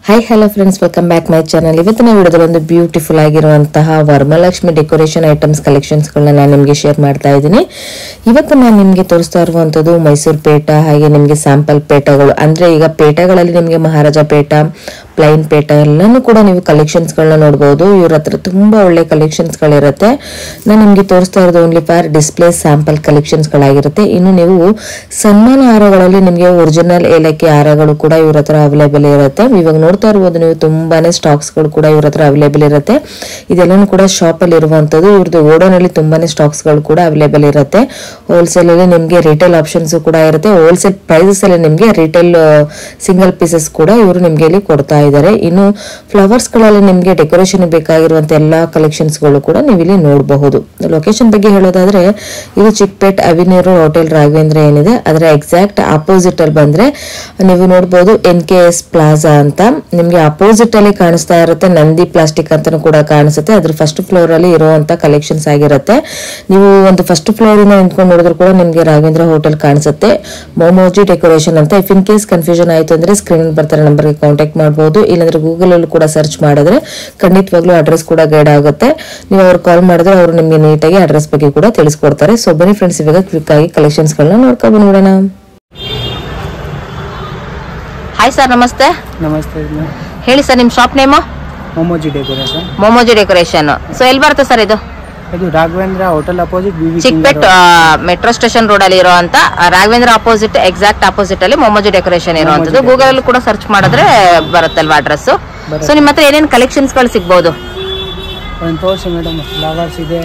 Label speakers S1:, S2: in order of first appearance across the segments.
S1: Hi hello friends, welcome back my channel. ಇವತ್ತಿನ ವಿಡಿಯೋದಲ್ಲಿ ಒಂದು ಬ್ಯೂಟಿಫುಲ್ ಆಗಿರುವಂತಹ ವರಮಹಾಲಕ್ಷ್ಮಿ ಡೆಕೋರೇಷನ್ ಐಟಮ್ಸ್ ಕಲೆಕ್ಷನ್ಸ್ಗಳನ್ನ ನಾನು ನಿಮಗೆ ಶೇರ್ ಮಾಡ್ತಾ ಇದ್ದೀನಿ. ಇವತ್ತು ನಾನು ನಿಮಗೆ ತೋರಿಸ್ತಾ ಇರುವಂಥದ್ದು ಮೈಸೂರು ಪೇಟ, ಹಾಗೆ ನಿಮಗೆ ಸ್ಯಾಂಪಲ್ ಪೇಟಗಳು. ಅಂದರೆ ಈಗ ಪೇಟಗಳಲ್ಲಿ ನಿಮಗೆ ಮಹಾರಾಜ ಪೇಟ, ಪ್ಲೈನ್ ಪೇಟ ಎಲ್ಲನೂ ಕೂಡ ನೀವು ಕಲೆಕ್ಷನ್ಸ್ಗಳನ್ನ ನೋಡ್ಬೋದು. ಇವ್ರ ಹತ್ರ ತುಂಬಾ ಒಳ್ಳೆ ಕಲೆಕ್ಷನ್ಸ್ಗಳಿರುತ್ತೆ. ನಾನು ನಿಮಗೆ ತೋರಿಸ್ತಾ ಇರೋದು ಓನ್ಲಿ ಫಾರ್ ಡಿಸ್ಪ್ಲೇ ಸ್ಯಾಂಪಲ್ ಕಲೆಕ್ಷನ್ಸ್ಗಳಾಗಿರುತ್ತೆ. ಇನ್ನು ನೀವು ಸನ್ಮಾನ ಹಾರಗಳಲ್ಲಿ ನಿಮಗೆ ಒರಿಜಿನಲ್ ಏಲಕ್ಕಿ ಹಾರಗಳು ಕೂಡ ಇವ್ರ ಹತ್ರ ಅವೈಲೇಬಲ್ ಇರುತ್ತೆ. ಇವಾಗ ನೋಡ್ತಾ ಇರ್ಬೋದು ನೀವು, ತುಂಬಾನೇ ಸ್ಟಾಕ್ಸ್ಗಳು ಕೂಡ ಇವ್ರ ಹತ್ರ ಅವೈಲೇಬಲ್ ಇರುತ್ತೆ. ಇದೆಲ್ಲನೂ ಕೂಡ ಶಾಪ್ ಅಲ್ಲಿ ಇರುವಂತದ್ದು. ಇವ್ರದ್ದು ಗೋಡೌನ್ ಅಲ್ಲಿ ತುಂಬಾನೇ ಸ್ಟಾಕ್ಸ್ಗಳು ಕೂಡ ಅವೈಲೇಬಲ್ ಇರುತ್ತೆ. ಹೋಲ್ಸೇಲ್ ಅಲ್ಲಿ ನಿಮಗೆ ರಿಟೇಲ್ ಆಪ್ಷನ್ಸ್ ಕೂಡ ಇರುತ್ತೆ. ಹೋಲ್ಸೇಲ್ ಪ್ರೈಸಸ್ ಅಲ್ಲಿ ನಿಮಗೆ ರಿಟೇಲ್ ಸಿಂಗಲ್ ಪೀಸಸ್ ಕೂಡ ಇವರು ನಿಮಗೆ ಇಲ್ಲಿ ಕೊಡ್ತಾ ಇದ್ದಾರೆ. ಇನ್ನು ಫ್ಲವರ್ಸ್ ಗಳಲ್ಲಿ ನಿಮಗೆ ಡೆಕೋರೇಷನ್ ಬೇಕಾಗಿರುವಂತ ಎಲ್ಲಾ ಕಲೆಕ್ಷನ್ಸ್ ಗಳು ಕೂಡ ನೀವು ಇಲ್ಲಿ ನೋಡಬಹುದು. ಲೊಕೇಶನ್ ಬಗ್ಗೆ ಹೇಳೋದಾದ್ರೆ, ಇದು ಚಿಕ್ಕಪೇಟ್ ಅವಿನ್ಯೂರು ಹೋಟೆಲ್ ರಾಘವೇಂದ್ರ ಏನಿದೆ ಅದರ ಎಕ್ಸಾಕ್ಟ್ ಆಪೋಸಿಟ್ ಅಲ್ಲಿ ಬಂದ್ರೆ ನೀವು ನೋಡಬಹುದು NKS ಪ್ಲಾಜಾ ಅಂತ ನಿಮ್ಗೆ ಅಪೋಸಿಟ್ ಅಲ್ಲಿ ಕಾಣಿಸ್ತಾ ಇರುತ್ತೆ. ನಂದಿ ಪ್ಲಾಸ್ಟಿಕ್ ಅಂತಾನು ಕೂಡ ಕಾಣಿಸುತ್ತೆ. ಅದ್ರ ಫಸ್ಟ್ ಫ್ಲೋರ್ ಅಲ್ಲಿ ಇರುವಂತ ಕಲೆಕ್ಷನ್ಸ್ ಆಗಿರುತ್ತೆ. ನೀವು ಒಂದು ಫಸ್ಟ್ ಫ್ಲೋರ್ ಇಂದ ನಿಂತ್ಕೊಂಡು ನೋಡಿದ್ರು ಕೂಡ ನಿಮ್ಗೆ ರಾಘವೇಂದ್ರ ಹೋಟೆಲ್ ಕಾಣಿಸುತ್ತೆ. ಮೊಮೋಜಿ ಡೆಕೋರೇಷನ್ ಅಂತ. ಇಫ್ ಇನ್ ಕೇಸ್ ಕನ್ಫ್ಯೂಷನ್ ಆಯ್ತು ಅಂದ್ರೆ ಸ್ಕ್ರೀನ್ ಬರ್ತಾರೆ ನಂಬರ್ಗೆ ಕಾಂಟ್ಯಾಕ್ಟ್ ಮಾಡಬಹುದು. ಇಲ್ಲಾಂದ್ರೆ ಗೂಗಲ್ ಅಲ್ಲೂ ಕೂಡ ಸರ್ಚ್ ಮಾಡಿದ್ರೆ ಖಂಡಿತವಾಗ್ಲೂ ಅಡ್ರೆಸ್ ಕೂಡ ಗೈಡ್ ಆಗುತ್ತೆ. ನೀವು ಅವ್ರು ಕಾಲ್ ಮಾಡಿದ್ರೆ ಅವರು ನಿಮ್ಗೆ ನೀಟಾಗಿ ಅಡ್ರೆಸ್ ಬಗ್ಗೆ ಕೂಡ ತಿಳಿಸ್ಕೊಡ್ತಾರೆ. ಸೊ ಬನ್ನಿ ಫ್ರೆಂಡ್ಸ್, ಇವಾಗ ಕ್ವಿಕ್ ಆಗಿ ಕಲೆಕ್ಷನ್ಸ್ ಗಳನ್ನ ನೋಡ್ಕೊಂಡು ನೋಡೋಣ. ಹಾಯ್ ಸರ್, ನಮಸ್ತೆ.
S2: ನಮಸ್ತೆ.
S1: ಹೇಳಿ ಸರ್, ನಿಮ್ shop name?
S2: Momoji decoration.
S1: Momoji decoration. So ಎಲ್ಲಿ ಬರುತ್ತೆ ಸರ್ ಇದು?
S2: ಇದು Raghavendra hotel opposite
S1: Chickpet metro station road ಅಲ್ಲಿ ಇರುವಂತ ರಾಘವೇಂದ್ರ ಅಪೋಸಿಟ್, ಎಕ್ಸಾಕ್ಟ್ ಅಪೋಸಿಟ್ ಅಲ್ಲಿ ಮೊಮೋಜಿ ಡೆಕೋರೇಷನ್ ಇರುವಂತದ್ದು. ಗೂಗಲ್ ಅಲ್ಲಿ ಕೂಡ ಸರ್ಚ್ ಮಾಡಿದ್ರೆ ಬರುತ್ತಲ್ವಾ ಅಡ್ರೆಸ್. ಸೊ ನಿಮ್ಮ ಹತ್ರ ಏನೇನು ಕಲೆಕ್ಷನ್ಸ್ ಗಳು ಸಿಗ್ಬಹುದು?
S2: ಒಂದು ತೋರಿಸಿ ಮೇಡಮ್. ಫ್ಲವರ್ಸ್ ಇದೆ,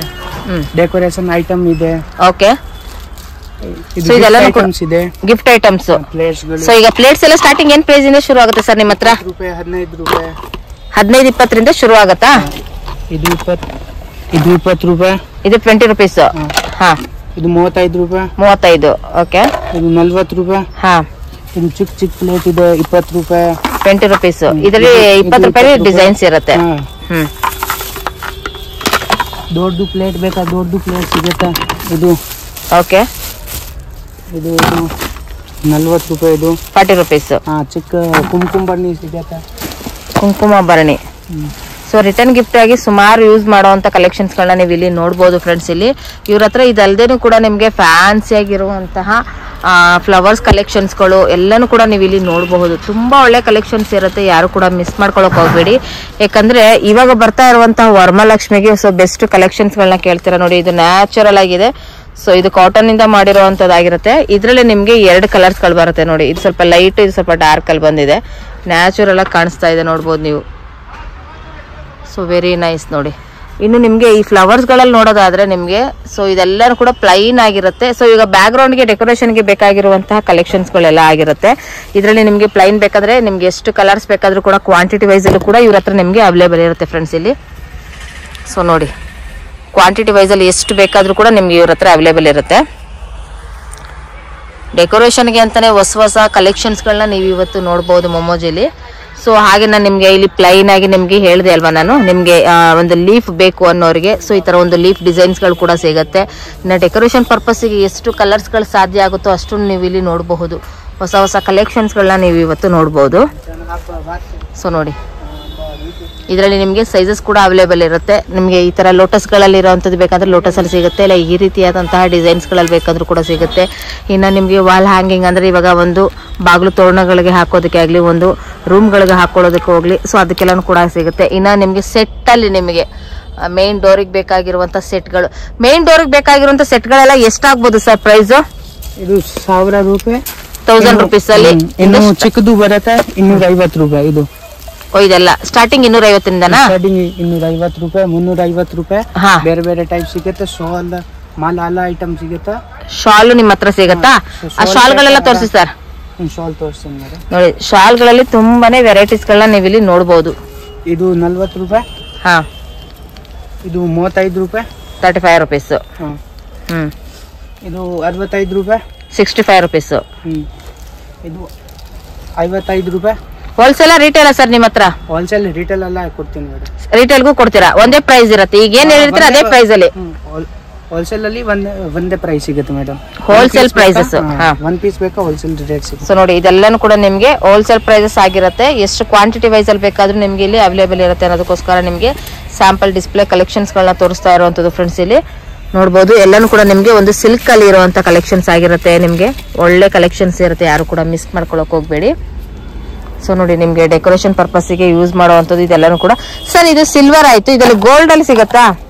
S2: ಡೆಕೋರೇಷನ್ ಐಟಮ್ ಇದೆ.
S1: ಓಕೆ.
S2: ಇದು ಐಟಮ್ಸ್ ಇದೆ,
S1: ಗಿಫ್ಟ್ ಐಟಮ್ಸ್.
S2: ಪ್ಲೇಟ್ಸ್ಗಳು.
S1: ಸೊ ಈಗ ಪ್ಲೇಟ್ಸ್ ಎಲ್ಲ ಸ್ಟಾರ್ಟಿಂಗ್ ಏನ್ ಪ್ರೈಸ್ ಇಂದ ಶುರು ಆಗುತ್ತೆ ಸರ್ ನಿಮ್ಮ ಹತ್ರ?
S2: ರೂಪಾಯಿ 15 ರೂಪಾಯಿ.
S1: 15-20 ರಿಂದ ಶುರು ಆಗುತ್ತಾ?
S2: ಇದು 20 ರೂಪಾಯಿ.
S1: ಇದು 20 ರುಪೀಸ್. ಹಾ.
S2: ಇದು 35 ರೂಪಾಯಿ.
S1: 35. ಓಕೆ.
S2: ಇದು 40 ರೂಪಾಯಿ.
S1: ಹಾ.
S2: ಇದು ಚಿಕ್ಕ ಪ್ಲೇಟ್ ಇದೆ 20 ರೂಪಾಯಿ.
S1: 20 ರುಪೀಸ್. ಇದರಲ್ಲಿ 20 ರೂಪಾಯಿ ಡಿಸೈನ್ಸ್ ಇರುತ್ತೆ. ಹ್ಮ್.
S2: ದೊಡ್ಡ ಪ್ಲೇಟ್ ಬೇಕಾ? ದೊಡ್ಡ ಪ್ಲೇಟ್ ಸಿಗುತ್ತೆ. ಇದು
S1: ಓಕೆ.
S2: ಇದು 40 ರೂಪಾಯಿ. ಇದು
S1: 40 ರುಪೀಸ್.
S2: ಹಾ. ಚಿಕ್ಕ ಕುಂಕುಮ ಬಣ್ಣಿ ಸಿಗುತ್ತೆ.
S1: ಕುಂಕುಮ ಭರಣಿ. ಸೊ ರಿಟರ್ನ್ ಗಿಫ್ಟ್ ಆಗಿ ಸುಮಾರು ಯೂಸ್ ಮಾಡುವಂತ ಕಲೆಕ್ಷನ್ಸ್ ಗಳನ್ನ ನೀವು ಇಲ್ಲಿ ನೋಡಬಹುದು ಫ್ರೆಂಡ್ಸ್. ಇಲ್ಲಿ ಇವ್ರ ಹತ್ರ ಇದಲ್ದೇನು ಕೂಡ ನಿಮ್ಗೆ ಫ್ಯಾನ್ಸಿ ಆಗಿರುವಂತಹ ಫ್ಲವರ್ಸ್ ಕಲೆಕ್ಷನ್ಸ್ ಗಳು ಎಲ್ಲಾನು ಕೂಡ ನೀವು ಇಲ್ಲಿ ನೋಡಬಹುದು. ತುಂಬಾ ಒಳ್ಳೆ ಕಲೆಕ್ಷನ್ಸ್ ಇರುತ್ತೆ. ಯಾರು ಕೂಡ ಮಿಸ್ ಮಾಡ್ಕೊಳಕ್ ಹೋಗ್ಬೇಡಿ. ಯಾಕಂದ್ರೆ ಇವಾಗ ಬರ್ತಾ ಇರುವಂತಹ ವರಮಹಾಲಕ್ಷ್ಮಿಗೆ ಸೊ ಬೆಸ್ಟ್ ಕಲೆಕ್ಷನ್ಸ್ ಗಳನ್ನ ಕೇಳ್ತೀರಾ ನೋಡಿ. ಇದು ನ್ಯಾಚುರಲ್ ಆಗಿದೆ. ಸೊ ಇದು ಕಾಟನ್ ಇಂದ ಮಾಡಿರುವಂತದ್ದಾಗಿರುತ್ತೆ. ಇದ್ರಲ್ಲಿ ನಿಮ್ಗೆ 2 ಕಲರ್ಸ್ ಗಳು ಬರುತ್ತೆ ನೋಡಿ. ಇದು ಸ್ವಲ್ಪ ಲೈಟ್, ಇದು ಸ್ವಲ್ಪ ಡಾರ್ಕ್ ಅಲ್ಲಿ ಬಂದಿದೆ. ನ್ಯಾಚುರಲ್ ಆಗಿ ಕಾಣಿಸ್ತಾ ಇದೆ, ನೋಡ್ಬೋದು ನೀವು. ಸೊ ವೆರಿ ನೈಸ್ ನೋಡಿ. ಇನ್ನು ನಿಮ್ಗೆ ಈ ಫ್ಲವರ್ಸ್ ಗಳಲ್ಲಿ ನೋಡೋದಾದ್ರೆ ನಿಮ್ಗೆ ಸೊ ಇದೆಲ್ಲರೂ ಕೂಡ ಪ್ಲೈನ್ ಆಗಿರುತ್ತೆ. ಸೊ ಈಗ ಬ್ಯಾಕ್ ಗ್ರೌಂಡ್ ಗೆ ಡೆಕೋರೇಷನ್ ಗೆ ಬೇಕಾಗಿರುವಂತಹ ಕಲೆಕ್ಷನ್ಸ್ ಗಳೆಲ್ಲ ಆಗಿರುತ್ತೆ. ಇದರಲ್ಲಿ ನಿಮ್ಗೆ ಪ್ಲೈನ್ ಬೇಕಾದ್ರೆ ನಿಮ್ಗೆ ಎಷ್ಟು ಕಲರ್ಸ್ ಬೇಕಾದ್ರೂ ಕೂಡ ಕ್ವಾಂಟಿಟಿ ವೈಸ್ ಅಲ್ಲೂ ಕೂಡ ಇವ್ರ ಹತ್ರ ನಿಮ್ಗೆ ಅವೈಲೇಬಲ್ ಇರುತ್ತೆ ಫ್ರೆಂಡ್ಸ್ ಇಲ್ಲಿ. ಸೊ ನೋಡಿ, ಕ್ವಾಂಟಿಟಿ ವೈಸ್ ಅಲ್ಲಿ ಎಷ್ಟು ಬೇಕಾದ್ರೂ ಕೂಡ ನಿಮ್ಗೆ ಇವ್ರ ಹತ್ರ ಅವೈಲೇಬಲ್ ಇರುತ್ತೆ. ಡೆಕೋರೇಷನ್ಗೆ ಅಂತಾನೆ ಹೊಸ ಕಲೆಕ್ಷನ್ಸ್ ಗಳನ್ನ ನೀವು ಇವತ್ತು ನೋಡಬಹುದು ಮೊಮೋಜಿಲಿ. ಸೊ ಹಾಗೆ ನಾನು ನಿಮ್ಗೆ ಇಲ್ಲಿ ಪ್ಲೈನ್ ಆಗಿ ನಿಮ್ಗೆ ಹೇಳಿದೆ ಅಲ್ವಾ ನಾನು, ನಿಮ್ಗೆ ಒಂದು ಲೀಫ್ ಬೇಕು ಅನ್ನೋರಿಗೆ ಸೊ ಈ ತರ ಒಂದು ಲೀಫ್ ಡಿಸೈನ್ಸ್ ಗಳು ಕೂಡ ಸಿಗುತ್ತೆ. ಇನ್ನು ಡೆಕೋರೇಷನ್ ಪರ್ಪಸ್ ಗೆ ಎಷ್ಟು ಕಲರ್ಸ್ ಗಳು ಸಾಧ್ಯ ಆಗುತ್ತೋ ಅಷ್ಟು ನೀವು ಇಲ್ಲಿ ನೋಡಬಹುದು. ಹೊಸ ಕಲೆಕ್ಷನ್ಸ್ ಗಳನ್ನ ನೀವು ಇವತ್ತು ನೋಡಬಹುದು. ಸೊ ನೋಡಿ, ಇದರಲ್ಲಿ ನಿಮಗೆ ಸೈಜಸ್ ಕೂಡ ಅವೈಲೇಬಲ್ ಇರುತ್ತೆ. ನಿಮಗೆ ಈ ತರ ಲೋಟಸ್ ಗಳಲ್ಲಿ ಇರುವಂತದ್ದು ಬೇಕಾದ್ರೆ ಲೋಟಸ್ ಅಲ್ಲಿ ಸಿಗುತ್ತೆ. ಇಲ್ಲ ಈ ರೀತಿಯಾದಂತಹ ಡಿಸೈನ್ಸ್ ಗಳಲ್ಲಿ ಬೇಕಾದ್ರೂ ಕೂಡ ಸಿಗುತ್ತೆ. ಇನ್ನು ನಿಮಗೆ ವಾಲ್ ಹ್ಯಾಂಗಿಂಗ್ ಅಂದ್ರೆ ಇವಾಗ ಒಂದು ಬಾಗಿಲು ತೋರಣಗಳಿಗೆ ಹಾಕೋದಕ್ಕೆ ಆಗ್ಲಿ, ಒಂದು ರೂಮ್ ಗಳಿಗೆ ಹಾಕೊಳ್ಳೋದಕ್ಕೆ ಹೋಗ್ಲಿ, ಸೊ ಅದಕ್ಕೆಲ್ಲಾನು ಕೂಡ ಸಿಗುತ್ತೆ. ಇನ್ನ ನಿಮ್ಗೆ ಸೆಟ್ ಅಲ್ಲಿ ನಿಮಗೆ ಮೇನ್ ಡೋರಿಗೆ ಬೇಕಾಗಿರುವಂತ ಸೆಟ್ಗಳು, ಮೇನ್ ಡೋರಿಗೆ ಬೇಕಾಗಿರುವಂತ ಸೆಟ್ಗಳೆಲ್ಲ ಎಷ್ಟಾಗ್ಬೋದು ಸರ್ ಪ್ರೈಸ್?
S2: ಇದು 1000 ರೂಪಾಯಿ.
S1: 1000 ರುಪೀಸ್ ಅಲ್ಲಿ.
S2: ಇನ್ನು ಚಿಕ್ಕದು ಬರುತ್ತೆ 250 ರೂಪಾಯಿ. ಇದು
S1: ಇದೆಲ್ಲ ಸ್ಟಾರ್ಟಿಂಗ್ 250
S2: ಸ್ಟಾರ್ಟಿಂಗ್ 250 ರೂಪಾಯಿ, 350 ರೂಪಾಯಿ. ಬೇರೆ ಬೇರೆ ಟೈಪ್ ಸಿಗುತ್ತೆ. ಶಾಲ್, ಮಾಲ ಐಟಮ್ ಸಿಗುತ್ತೆ. ಶಾಲು
S1: ನಿಮ್ಮ ಹತ್ರ ಸಿಗುತ್ತಾ? ಆ ಶಾಲ್ ಗಳೆಲ್ಲ ತೋರಿಸಿ ಸರ್.
S2: ಶಾಲ್ ತೋರಿಸ್ತೀನಿ
S1: ನೋಡಿ. ಶಾಲ್ ಗಳಲ್ಲಿ ತುಂಬಾನೇ ವೆರೈಟೀಸ್ ಗಳನ್ನ ನೀವು ಇಲ್ಲಿ ನೋಡಬಹುದು.
S2: ಇದು 40 ರೂಪಾಯಿ.
S1: ಹಾ.
S2: ಇದು 35 ರೂಪಾಯಿ.
S1: 35 ರುಪೀಸ್.
S2: ಇದು 65 ರೂಪಾಯಿ.
S1: 65 ರುಪೀಸ್.
S2: ಇದು 55 ರೂಪಾಯಿ.
S1: ಹೋಲ್ಸೇಲ್ ರಿಟೇಲ್ ಸರ್ ನಿಮ್ಮ ಹತ್ರ?
S2: ಹೋಲ್ಸೇಲ್ ರಿಟೇಲ್ ಎಲ್ಲ ಕೊಡ್ತೀನಿ ಮೇಡಮ್.
S1: ರಿಟೇಲ್ಗೂ ಕೊಡ್ತೀರಾ? ಒಂದೇ ಪ್ರೈಸ್ ಇರುತ್ತೆ. ಈಗ ಏನ್ ಹೇಳಿರ್ತೀರ ಅದೇ ಪ್ರೈಸ್ ಅಲ್ಲಿ.
S2: ಹೋಲ್ಸೇಲ್ ಅಲ್ಲಿ ಒಂದೇ ಪ್ರೈಸ್ ಸಿಗುತ್ತೆ madam.
S1: Wholesale prices
S2: one piece ಬೇಕಾ ಹೋಲ್ಸೇಲ್ ರೇಟ್ ಸಿಗುತ್ತೆ.
S1: ಸೊ ನೋಡಿ ಇದೆಲ್ಲಾನು ಕೂಡ ನಿಮ್ಗೆ ಹೋಲ್ಸೇಲ್ ಪ್ರೈಸಸ್ ಆಗಿರುತ್ತೆ. ಎಷ್ಟು ಕ್ವಾಂಟಿಟಿ ವೈಸ್ ಅಲ್ಲಿ ಬೇಕಾದ್ರೂ ನಿಮ್ಗೆ ಇಲ್ಲಿ ಅವೈಲೇಬಲ್ ಇರುತ್ತೆ ಅನ್ನೋದಕ್ಕೋಸ್ಕರ ನಿಮ್ಗೆ ಸ್ಯಾಂಪಲ್ ಡಿಸ್ಪ್ಲೇ ಕಲೆಕ್ಷನ್ಸ್ ಗಳನ್ನ ತೋರಿಸ್ತಾ ಇರುವಂತದ್ದು ಫ್ರೆಂಡ್ಸ್. ಇಲ್ಲಿ ನೋಡಬಹುದು ಎಲ್ಲಾನು ಕೂಡ ನಿಮ್ಗೆ ಒಂದು ಸಿಲ್ಕ್ ಅಲ್ಲಿ ಇರುವಂತ ಕಲೆಕ್ಷನ್ಸ್ ಆಗಿರುತ್ತೆ. ನಿಮ್ಗೆ ಒಳ್ಳೆ ಕಲೆಕ್ಷನ್ಸ್ ಇರುತ್ತೆ, ಯಾರು ಕೂಡ ಮಿಸ್ ಮಾಡ್ಕೊಳಕ್ ಹೋಗ್ಬೇಡಿ. ಸೊ ನೋಡಿ ನಿಮ್ಗೆ ಡೆಕೋರೇಷನ್ ಪರ್ಪಸ್ ಗೆ ಯೂಸ್ ಮಾಡುವಂತದ್ದು ಇದೆಲ್ಲಾನು ಕೂಡ. ಸರ್ ಇದು ಸಿಲ್ವರ್ ಆಯ್ತು, ಇದರಲ್ಲಿ ಗೋಲ್ಡ್ ಅಲ್ಲಿ ಸಿಗತ್ತಾ?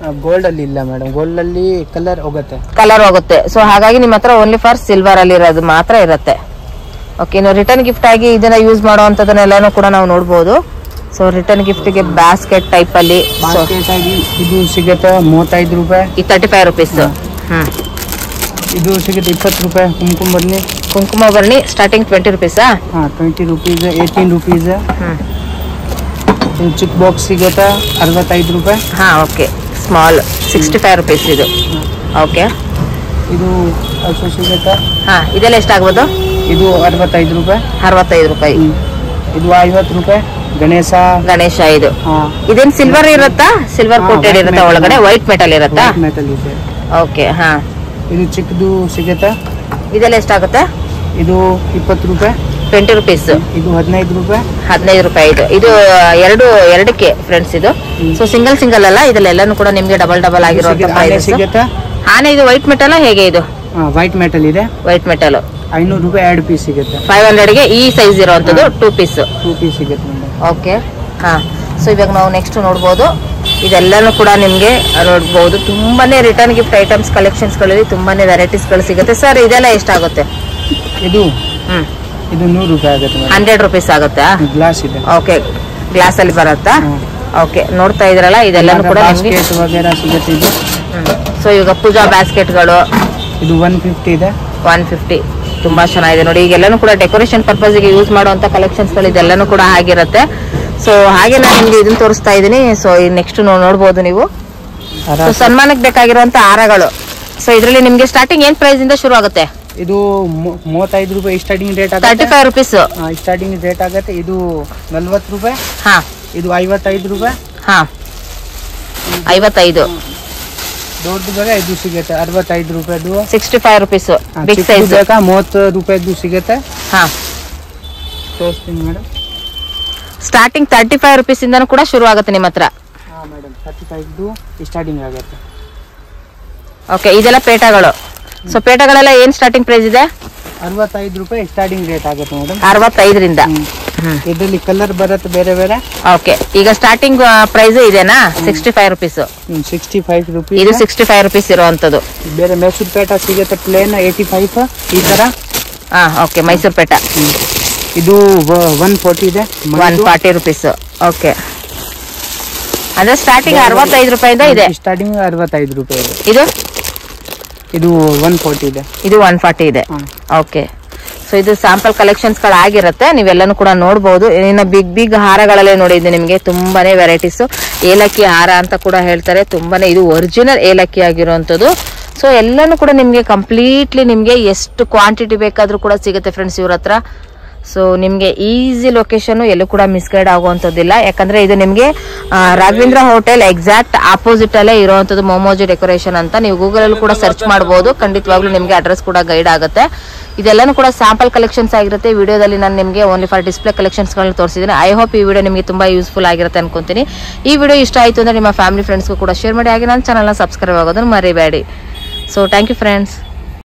S2: ಗೋಲ್ಡ್ ಅಲ್ಲಿ ಇಲ್ಲ ಮೇಡಮ್, ಗೋಲ್ಡ್ ಅಲ್ಲಿ ಕಲರ್ ಹೋಗುತ್ತೆ. ಸೊ ಹಾಗಾಗಿ ನಿಮ್ಮ ಹತ್ರ ಓನ್ಲಿ ಫಾರ್ ಸಿಲ್ವರ್ ಅಲ್ಲಿ ಇರೋದು ಮಾತ್ರ ಇರುತ್ತೆ. ಓಕೆ, ಇನ್ನು ರಿಟರ್ನ್ ಗಿಫ್ಟ್ ಆಗಿ ಇದನ್ನ ಯೂಸ್ ಮಾಡುವಂತದನ್ನೆಲ್ಲಾನು ಕೂಡ ನಾವು ನೋಡಬಹುದು. ಸೊ ರಿಟರ್ನ್ ಗಿಫ್ಟ್ ಗೆ ಬ್ಯಾಸ್ಕೆಟ್ ಟೈಪ್ ಅಲ್ಲಿ ಇದು ಸಿಗುತ್ತೆ 35 ರೂಪಾಯಿ,
S1: 35 ರುಪೀಸ್.
S2: ಇದು ಸಿಗುತ್ತೆ 20 ರೂಪಾಯಿ.
S1: ಕುಂಕುಮ ಬರ್ಣಿ ಸ್ಟಾರ್ಟಿಂಗ್ 20 ರುಪೀಸ್.
S2: 20 rupees, 18 rupees. ಚಿಕ್ ಬಾಕ್ಸ್ ಸಿಗುತ್ತೆ 65 ರೂಪಾಯಿ.
S1: ಓಕೆ, ಸ್ಮಾಲ್ 65 ರುಪೀಸ್ ಇದು. ಓಕೆ, ಇದು
S2: ಸಿಗುತ್ತೆ.
S1: ಇದೆಲ್ಲ ಎಷ್ಟಾಗ್ಬೋದು?
S2: ಇದು 65 ರೂಪಾಯಿ.
S1: 65 ರೂಪಾಯಿ.
S2: ಇದು 50 ರೂಪಾಯಿ.
S1: ಗಣೇಶ ಇದು ಇದೇನ್ ಸಿಲ್ವರ್ ಇರುತ್ತಾ? ಸಿಲ್ವರ್ ಕೋಟೆಡ್ ಇರುತ್ತಾ ಒಳಗಡೆ? ವೈಟ್ ಮೆಟಲ್ ಇರುತ್ತಾ? ಓಕೆ.
S2: ಇದು ಚಿಕ್ಕದು ಸಿಗುತ್ತೆ.
S1: ಇದೆಲ್ಲ ಎಷ್ಟಾಗುತ್ತೆ?
S2: ಇದು 20 ರೂಪಾಯಿ.
S1: 20 ರುಪೀಸ್.
S2: ಇದು 15 ರೂಪಾಯಿ.
S1: 15 ರೂಪಾಯಿ. ಇದು ಎರಡಕ್ಕೆ ಫ್ರೆಂಡ್ಸ್ ಇದು. ಸೊ ಸಿಂಗಲ್ ಅಲ್ಲ, ಇದೆಲ್ಲಾನು ಕೂಡ ನಿಮ್ಗೆ ಡಬಲ್ ಆಗಿರುವಂತ ಪ್ರೈಸ್ ಸಿಗುತ್ತೆ. ಆನೆ ಇದು ವೈಟ್ ಮೆಟಲ್ ಹೇಗೆ? ಇದು
S2: ವೈಟ್ ಮೆಟಲ್ ಇದೆ.
S1: ವೈಟ್ ಮೆಟಲ್
S2: 500 ರೂಪಾಯಿ 2 ಪೀಸ್ ಸಿಗುತ್ತೆ.
S1: 500 ಗೆ ಈ ಸೈಜ್ ಇರುವಂತದ್ದು 2 ಪೀಸ್
S2: ಸಿಗುತ್ತೆ.
S1: ಓಕೆ. ಸೊ ಇವಾಗ ನಾವು ನೆಕ್ಸ್ಟ್ ನೋಡ್ಬೋದು, ಇದೆಲ್ಲಾನು ಕೂಡ ನಿಮ್ಗೆ ನೋಡ್ಬೋದು ತುಂಬಾನೇ ರಿಟರ್ನ್ ಗಿಫ್ಟ್ ಐಟಮ್ಸ್ ಕಲೆಕ್ಷನ್ಸ್ ಗಳಲ್ಲಿ ತುಂಬಾನೇ ವೆರೈಟೀಸ್ ಗಳು ಸಿಗುತ್ತೆ. ಸರ್ ಇದೆಲ್ಲ ಎಷ್ಟಾಗುತ್ತೆ?
S2: ಇದು 100 ರೂಪಾಯಿ ಆಗುತ್ತೆ.
S1: 100 ರುಪೀಸ್ ಆಗುತ್ತಾ?
S2: ಗ್ಲಾಸ್ ಇದೆ.
S1: ಓಕೆ, ಗ್ಲಾಸ್ ಅಲ್ಲಿ ಬರುತ್ತಾ? ಓಕೆ, ನೋಡ್ತಾ ಇದ್ರಲ್ಲ ಇದೆಲ್ಲಾನು ಕೂಡ ನಿಮ್ಗೆ
S2: ಸಿಗುತ್ತೆ. ಇದು
S1: ಸೊ ಇವಾಗ ಪೂಜಾ ಬ್ಯಾಸ್ಕೆಟ್ಗಳು
S2: ಇದು 150 ಇದೆ.
S1: 150 ತುಂಬಾ ಚೆನ್ನಾಗಿದೆ ನೋಡಿ. ಈಗೆಲ್ಲಾನು ಕೂಡ ಡೆಕೋರೇಷನ್ ಪರ್ಪಸ್ ಗೆ ಯೂಸ್ ಮಾಡುವಂತ ಕಲೆಕ್ಷನ್ಸ್ ಗಳು ಇದೆಲ್ಲಾನು ಕೂಡ ಆಗಿರುತ್ತೆ. ಸೊ ಹಾಗೆ ನಾನು ನಿಮ್ಗೆ ಇದನ್ನ ತೋರಿಸ್ತಾ ಇದ್ದೀನಿ. ಸೊ ನೆಕ್ಸ್ಟ್ ನೋಡ್ಬೋದು ನೀವು ಸನ್ಮಾನಕ್ಕೆ ಬೇಕಾಗಿರುವಂತ ಹಾರಗಳು. ಸೊ ಇದರಲ್ಲಿ ನಿಮ್ಗೆ ಸ್ಟಾರ್ಟಿಂಗ್ ಏನ್ ಪ್ರೈಸ್ ಇಂದ ಶುರು ಆಗುತ್ತೆ?
S2: ಇದು 35 ರೂಪಾಯಿ ಸ್ಟಾರ್ಟಿಂಗ್ ರೇಟ್ ಆಗುತ್ತೆ.
S1: 35 ರುಪೀಸ್
S2: ಸ್ಟಾರ್ಟಿಂಗ್ ರೇಟ್ ಆಗುತ್ತೆ. ಇದು 40 ರೂಪಾಯಿ. ಇದು 55 ರೂಪಾಯಿ.
S1: 55.
S2: ದೊಡ್ಡ ಬೇಗ ಇದು ಸಿಗುತ್ತೆ 65 ರೂಪಾಯಿದು.
S1: 65 ರುಪೀಸ್ ಬಿಗ್ ಸೈಜ್
S2: ಬೇಕಾ 30 ರೂಪಾಯಿದು ಸಿಗುತ್ತೆ. ತೋರಿಸ್ತೀನಿ ಮೇಡಮ್.
S1: ಸ್ಟಾರ್ಟಿಂಗ್ 35 ರುಪೀಸ್ ಇಂದನೂ ಕೂಡ ಶುರು ಆಗುತ್ತೆ ನಿಮ್ಮ ಹತ್ರ.
S2: ಮೇಡಮ್ 35 ಸ್ಟಾರ್ಟಿಂಗ್ ಆಗುತ್ತೆ.
S1: ಓಕೆ, ಇದೆಲ್ಲ ಪೇಟಗಳು. ಸೊ ಪೇಟಗಳೆಲ್ಲ ಏನ್ ಸ್ಟಾರ್ಟಿಂಗ್ ಪ್ರೈಸ್ ಇದೆ?
S2: 65 ರೂಪಾಯಿ ಸ್ಟಾರ್ಟಿಂಗ್ ರೇಟ್ ಆಗುತ್ತೆ ಮೇಡಮ್.
S1: 65 ರಿಂದ.
S2: ಇದರಲ್ಲಿ ಕಲರ್ ಬರುತ್ತೆ ಬೇರೆ ಬೇರೆ.
S1: ಓಕೆ, ಈಗ ಸ್ಟಾರ್ಟಿಂಗ್ ಪ್ರೈಸ್ ಇದೆನಾ? 65 ರುಪೀಸ್.
S2: 65 ರೂಪೀಸ್.
S1: ಇದು 65 ರುಪೀಸ್ ಇರುವಂತದ್ದು.
S2: ಬೇರೆ ಮೈಸೂರು ಪೇಟ ಸಿಗುತ್ತೆ ಪ್ಲೇನ್ 85 ಈ ತರ.
S1: ಓಕೆ, ಮೈಸೂರು ಪೇಟ
S2: ಇದು 140 ಇದೆ.
S1: 140 ರುಪೀಸ್. ಓಕೆ, ಅಂದ್ರೆ ಸ್ಟಾರ್ಟಿಂಗ್ 65 ರೂಪಾಯಿಂದ ಇದೆ.
S2: ಸ್ಟಾರ್ಟಿಂಗ್ 65 ರೂಪಾಯಿ ಇದೆ. ಇದು 140 ಇದೆ.
S1: ಇದು 140 ಇದೆ. ಓಕೆ, ಸೊ ಇದು ಸ್ಯಾಂಪಲ್ ಕಲೆಕ್ಷನ್ಸ್ ಗಳಾಗಿರುತ್ತೆ. ನೀವೆಲ್ಲಾನು ಕೂಡ ನೋಡಬಹುದು. ಇನ್ನು ಬಿಗ್ ಹಾರಗಳಲ್ಲೇ ನೋಡಿದ್ದೆ ನಿಮ್ಗೆ ತುಂಬಾನೇ ವೆರೈಟೀಸ್. ಏಲಕ್ಕಿ ಹಾರ ಅಂತ ಕೂಡ ಹೇಳ್ತಾರೆ. ತುಂಬಾನೇ ಇದು ಒರಿಜಿನಲ್ ಏಲಕ್ಕಿ ಆಗಿರುವಂತದ್ದು. ಸೊ ಎಲ್ಲಾನು ಕೂಡ ನಿಮ್ಗೆ ಕಂಪ್ಲೀಟ್ಲಿ ನಿಮ್ಗೆ ಎಷ್ಟು ಕ್ವಾಂಟಿಟಿ ಬೇಕಾದ್ರೂ ಕೂಡ ಸಿಗುತ್ತೆ ಫ್ರೆಂಡ್ಸ್ ಇವ್ರ ಹತ್ರ. ಸೊ ನಿಮ್ಗೆ ಈಸಿ ಲೊಕೇಶನ್ ಎಲ್ಲೂ ಕೂಡ ಮಿಸ್ಗೈಡ್ ಆಗುವಂತದ್ದಿಲ್ಲ. ಯಾಕಂದ್ರೆ ಇದು ನಿಮ್ಗೆ ರಾಘವೇಂದ್ರ ಹೋಟೆಲ್ ಎಕ್ಸಾಕ್ಟ್ ಆಪೋಸಿಟ್ ಅಲ್ಲೇ ಇರುವಂತದ್ದು ಮೊಮೋಜಿ ಡೆಕೋರೇಷನ್ ಅಂತ. ನೀವು ಗೂಗಲ್ ಅಲ್ಲಿ ಕೂಡ ಸರ್ಚ್ ಮಾಡಬಹುದು. ಖಂಡಿತವಾಗ್ಲೂ ನಿಮ್ಗೆ ಅಡ್ರೆಸ್ ಕೂಡ ಗೈಡ್ ಆಗುತ್ತೆ. ಇದೆಲ್ಲಾನು ಕೂಡ ಸ್ಯಾಂಪಲ್ ಕಲೆಕ್ಷನ್ಸ್ ಆಗಿರುತ್ತೆ. ವಿಡಿಯೋದಲ್ಲಿ ನಾನು ನಿಮಗೆ ಓನ್ಲಿ ಫಾರ್ ಡಿಸ್ಪ್ಲೇ ಕಲೆಕ್ಷನ್ಸ್ ಗಳನ್ನ ತೋರಿಸಿದ್ದೀನಿ. ಐ ಹೋಪ್ ಈ ವಿಡಿಯೋ ನಿಮಗೆ ತುಂಬಾ ಯೂಸ್ಫುಲ್ ಆಗಿರುತ್ತೆ ಅನ್ಕೊಂತೀನಿ. ಈ ವಿಡಿಯೋ ಇಷ್ಟ ಆಯ್ತು ಅಂದ್ರೆ ನಿಮ್ಮ ಫ್ಯಾಮಿಲಿ ಫ್ರೆಂಡ್ಸ್ಗೂ ಕೂಡ ಶೇರ್ ಮಾಡಿ. ಹಾಗೆ ನನ್ನ ಚಾನಲ್ನ ಸಬ್ಸ್ಕ್ರೈಬ್ ಆಗೋದನ್ನು ಮರಿಬೇಡಿ. So thank you friends.